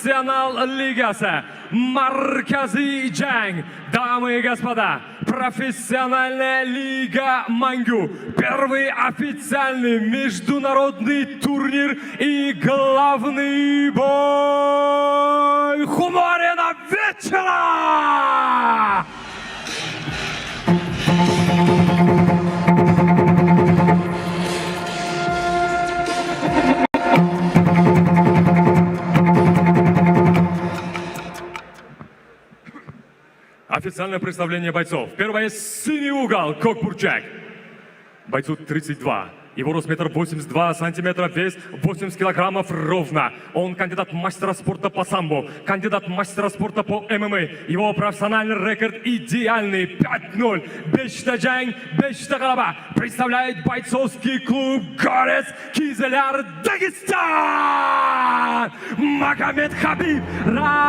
Professional ligasi markaziy jang. Дамы и господа, профессиональная лига Мангу. Первый официальный международный турнир и главный бой Хумарина вечера! Официальное представление бойцов. Первое — синий угол, Кокбурчак. Бойцу 32. Его рост 1,82 сантиметра, вес 80 килограммов ровно. Он кандидат мастера спорта по самбо, кандидат мастера спорта по ММА. Его профессиональный рекорд идеальный. 5-0. Бешта джанг, бешта галаба. Представляет бойцовский клуб Горец Кизляр, Дагестан. Магомед Хабиб Рамазанов.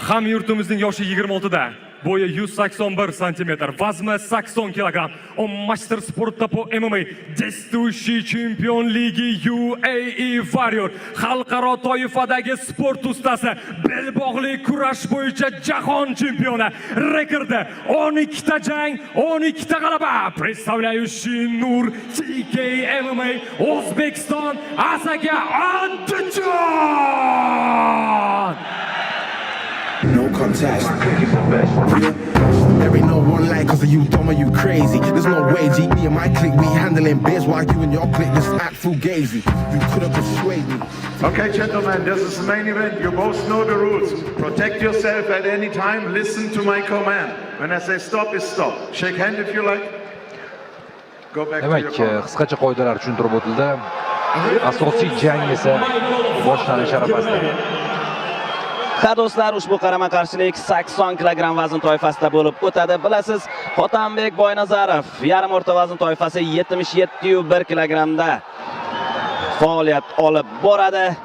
Hamyurtimizning yoshi 26 da. Bo'yi 181 сантиметр, вазmi 80 килограмм. Он мастер спорта по ММА, действующий чемпион лиги UAE Warrior, xalqaro toifadagi sport ustasi, belbog'li kurash bo'yicha jahon чемпиона. Rekordi 12 ta jang, 12 ta g'alaba. Представляющий Nur TK MMA, O'zbekiston, Asaka Andijon. No contest. There ain't no one like cause of you dumb or you crazy. There's no way G, me and my clique, we handling biz while you and your clique just act fugazi. You could have persuaded me. Okay, gentlemen, this is the main event. You both know the rules. Protect yourself at any time. Listen to my command. When I say stop, is stop. Shake hand if you like. Go back to your corner. Qisqacha qoidalar tushuntirib o'tildi. Asosiy jang esa boshlanish arafasida. Ha do'stlar, ushbu qarama-qarshilik 80 kg vazn toifasida bo'lib o'tadi. Bilasiz, Hotanbek Boynazarov yarim o'rta vazn toifasi 77,1 kg da faoliyat olib boradi.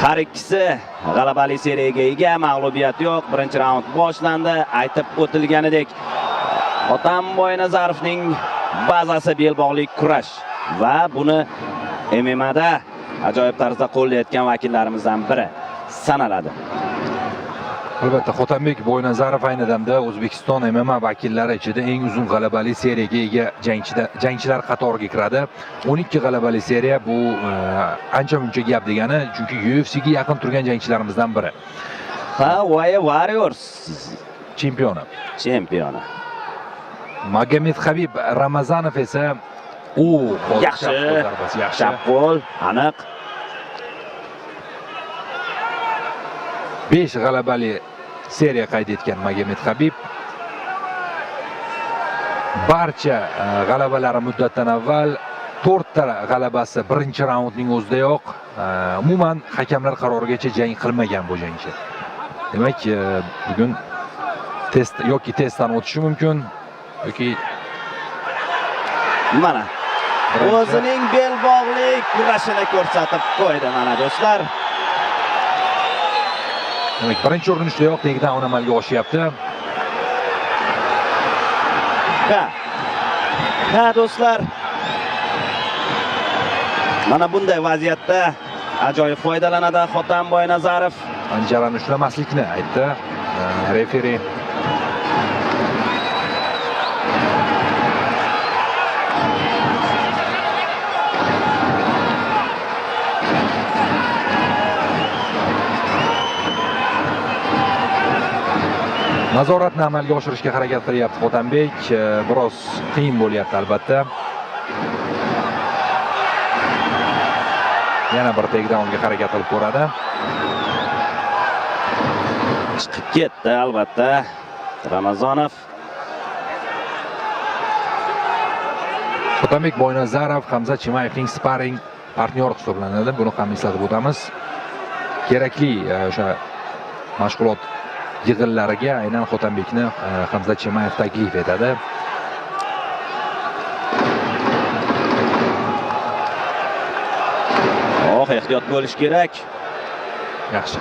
Har ikkisi g'alabali seriyaga ega, mag'lubiyat yo'q. Birinchi raund boshlandi. Aytib o'tilganidek, Hotan Boynazarovning bazasi belbog'lik kurash va buni MMA da ajoyib tarzda qo'llayotgan vakillarimizdan biri sanaladi. Albatta, Hotanbek Boynazarov ayni damda O'zbekiston MMA vakillari ichida eng uzun g'alabali seriyaga ega jangchilar qatoriga kiradi. 12 g'alabali seriya bu ancha-muncha gap degani, chunki UFC ga yaqin turgan jangchilarimizdan biri. Ha, Warriors chempioni. Magomed Habib Ramazanov esa yaxshi qo'l, aniq. 5 g'alabali seriya qayd etgan Magomed Habib. Barcha g'alabalari muddatdan avval, 4 ta g'alabasi birinchi raundning o'zidayoq, umuman hakamlar qarorigacha jang qilmagan bu jangchi. Demak, bugun testdan o'tishi mumkin yoki mana o'zining belbog'lik kurashini ko'rsatib qo'ydi mana do'stlar. Demak, birinchi urinishdayoq takedown amalga oshyapti. Ha do'stlar. Mana bunday vaziyatda ajoyib foydalanadi Hotan Boynazarov. Anjarani ushlamaslikni aytdi referi. Nazoratni amalga oshirishga harakat qilyapti Hotanbek. Biroz qiyin bo'lyapti albatta. Yana bir takedownga harakat qilib ko'radi. Chiqib ketdi albatta Ramazanov. Hotanbek Boynazarov Hamza Chimayevning sparring partnyor hisoblanadi. Buni ham eslatib o'tamiz. Kerakli o'sha mashg'ulot yig'inlariga aynan Hotanbekni Hamza Chimayev taklif etadi. ehtiyot bo'lish kerak. Yaxshi.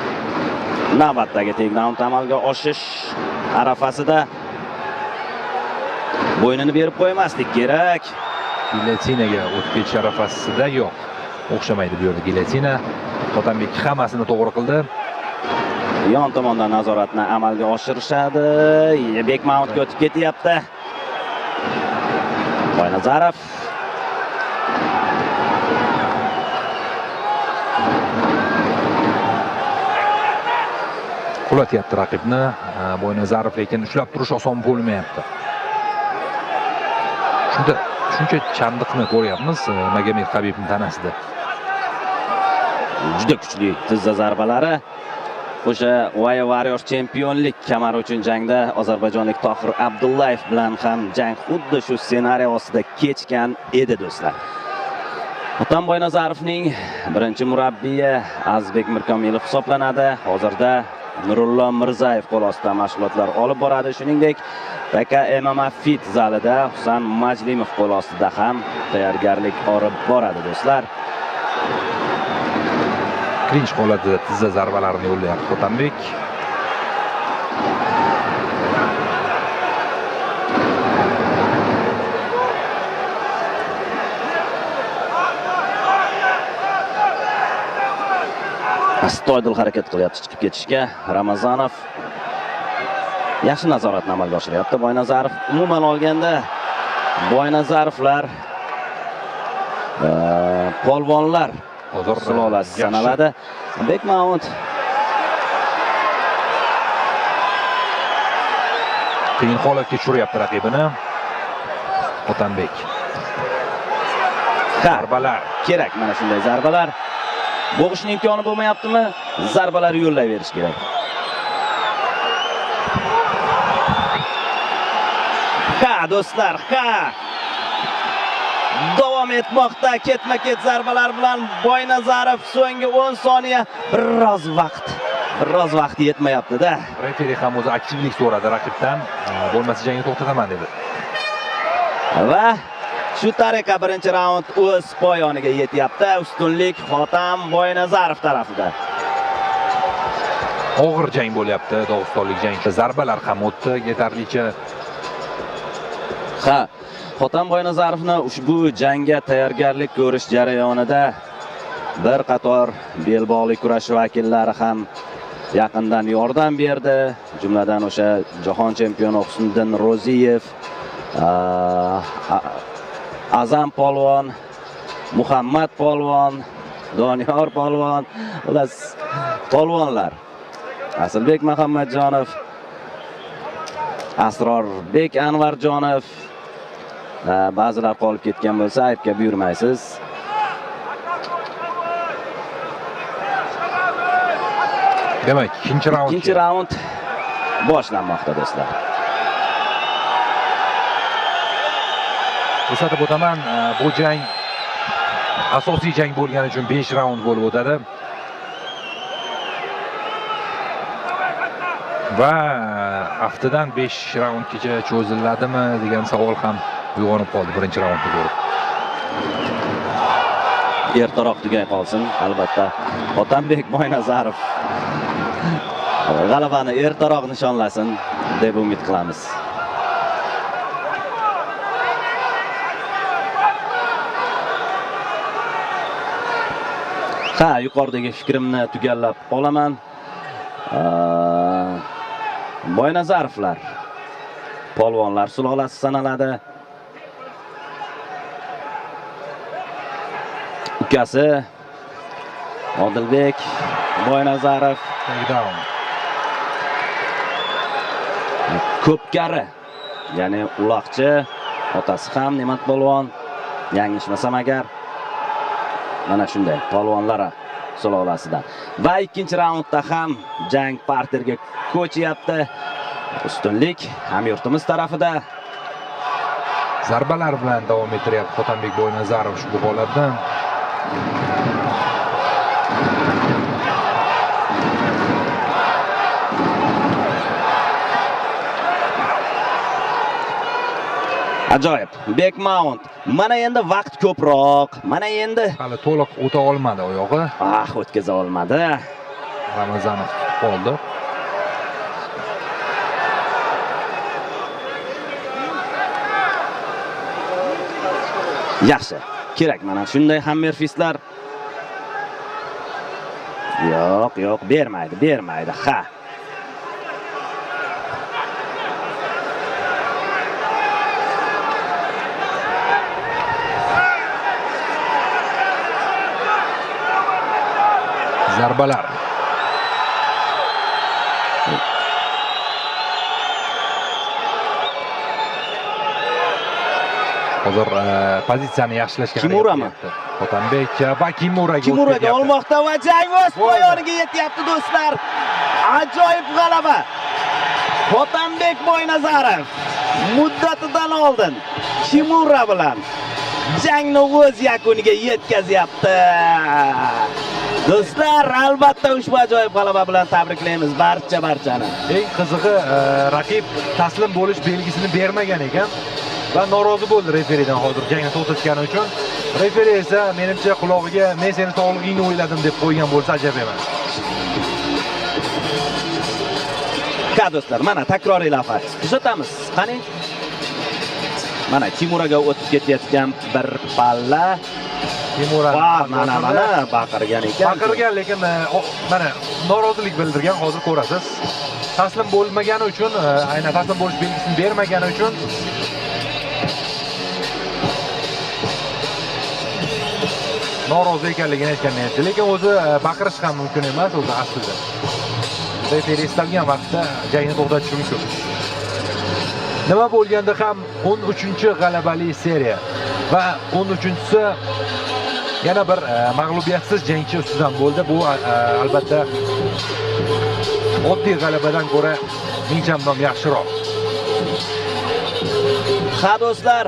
Navbatdagi takedown amalga oshish arafasida bo'ynini berib qo'ymaslik kerak. Gilyotinaga o'tib ketish arafasida yo'q. O'xshamaydi bu yerda gilyotina. Hotanbek hammasini to'g'ri qildi. Yon tomondan nazoratni amalga oshirishadi. Bekmountga o'tib ketyapti. Boynazarov qulatyapti raqibni. Boynazarov lekin ushlab turish oson bo'lmayapti. Shuncha chandiqni ko'ryapmiz Magomed Habibning tanasida. juda kuchli tizza zarbalari. O'sha Warrior chempionlik kamari uchun jangda ozarbayjonlik Tohir Abdullayev bilan ham jang xuddi shu ssenariy ostida kechgan edi do'stlar. Hotam Boynazarovning birinchi murabbiyi Azizbek Mirkomilov hisoblanadi. Hozirda Nurullo Mirzayev qo'l ostida mashg'ulotlar olib boradi. Shuningdek, PK MMA Fit zalida Husan Majlimov qo'l ostida ham tayyorgarlik olib boradi do'stlar. Klinch holatida tizza zarbalarini yo'llayapti Hotanbek. Astoydil harakat qilyapti chiqib ketishga. Ramazanov yaxshi nazoratni amalga oshiryapti. Boynazarov umuman olganda Boynazarovlar polvonlar sulolasi sanaladi. Bekmount qiyin holatga tushiryapti raqibini. Hotanbek. Zarbalar kerak, mana shunday zarbalar. Bo'g'ishning imkoni bo'lmayaptimi? Zarbalar yo'llayverish kerak. Do'stlar, davom etmoqda ketma-ket zarbalar bilan Boynazarov so'nggi 10 soniya biroz vaqt yetmayapti-da. Referi ham o'zi aktivlik so'radi raqibdan. Bo'lmasa jangni to'xtataman dedi. Va shu tariqa birinchi raund o'z poyoniga yetyapti. Ustunlik Hotam Boynazarov tarafida. Og'ir jang bo'lyapti, Dog'istonlik jangda zarbalar ham o'tdi yetarlicha. Hotam Boynazarovni ushbu jangga tayyorgarlik ko'rish jarayonida bir qator belbog'li kurash vakillari ham yaqindan yordam berdi. Jumladan o'sha jahon chempioni Husniddin Ro'ziyev, Azam polvon, Muhammad polvon, Doniyor polvon, ular polvonlar. Asilbek Muhammadjonov, Asrorbek Anvarjonov, ba'zilar qolib ketgan bo'lsa aybga buyurmaysiz. Demak, ikkinchi raund boshlanmoqda do'stlar. Eslatib o'taman, bu jang asosiy jang bo'lgani uchun 5 raund bo'lib o'tadi. Va haftadan 5 raundgacha cho'ziladimi degan savol ham uyg'onib qoldi birinchi raundni ko'rib. Ertaroq tugay qolsin, albatta. Hotanbek Boynazarov g'alabani ertaroq nishonlasin deb umid qilamiz. Yuqoridagi fikrimni tugallab qolaman. Boynazarovlar polvonlar sulolasi sanaladi. Ukasi Odilbek Boynazarov Takedown. ko'pkari, ya'ni uloqchi, otasi ham Ne'mat polvon, yanglishmasam agar. Mana shunday polvonlar sulolasidan. Va ikkinchi raundda ham jang parterga ko'chyapti. Ustunlik hamyurtimiz tarafida. Zarbalar bilan davom ettiryapti Hotanbek Boynazarov ushbu holatda. Ajoyib. Bekmount. Mana endi vaqt ko'proq. Mana endi Hali to'liq o'ta olmadi oyog'i. o'tkaza olmadi. Ramazanov tutib qoldi. Yaxshi. Kerak mana shunday hammerfistlar. Yo'q, bermaydi. Ha. Zarbalar. Hozir pozitsiyani yaxshilashga Kimurami? Hotanbek va Kimuraga Kimuraga olmoqda va jang o'z poyoniga yetyapti do'stlar. Ajoyib g'alaba. Hotanbek Boynazarov muddatidan oldin Kimura bilan jangni o'z yakuniga yetkazyapti. Do'stlar, albatta ushbu ajoyib g'alaba bilan tabriklaymiz barchani. Eng qizig'i, raqib taslim bo'lish belgisini bermagan ekan va norozi bo'ldi referidan hozir jangni to'xtatgani uchun. Referi esa menimcha qulog'iga "Men seni sog'lig'ingni o'yladim" deb qo'ygan bo'lsa ajab emas. Ka do'stlar, mana takroriy lavha. Kuzatamiz. Qani? Mana Kimuraga o'tib ketayotgan bir palla. Kimura mana baqirgan ekan. Baqirgan, lekin mana norozilik bildirgan, hozir ko'rasiz. Taslim bo'lmagani uchun, aynan taslim bo'lish belgisini bermagani uchun norozi ekanligini aytganman, lekin o'zi baqirish ham mumkin emas o'zi aslida. Referi istalgan vaqtda jangni to'xtatishi mumkin. Nima bo'lganda ham 13-g'alabali seriya va 13-si yana bir mag'lubiyatsiz jangchi ustidan bo'ldi. Bu albatta oddiy g'alabadan ko'ra ming chandon yaxshiroq. Ha do'stlar,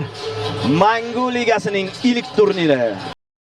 Mangu ligasining ilk turniri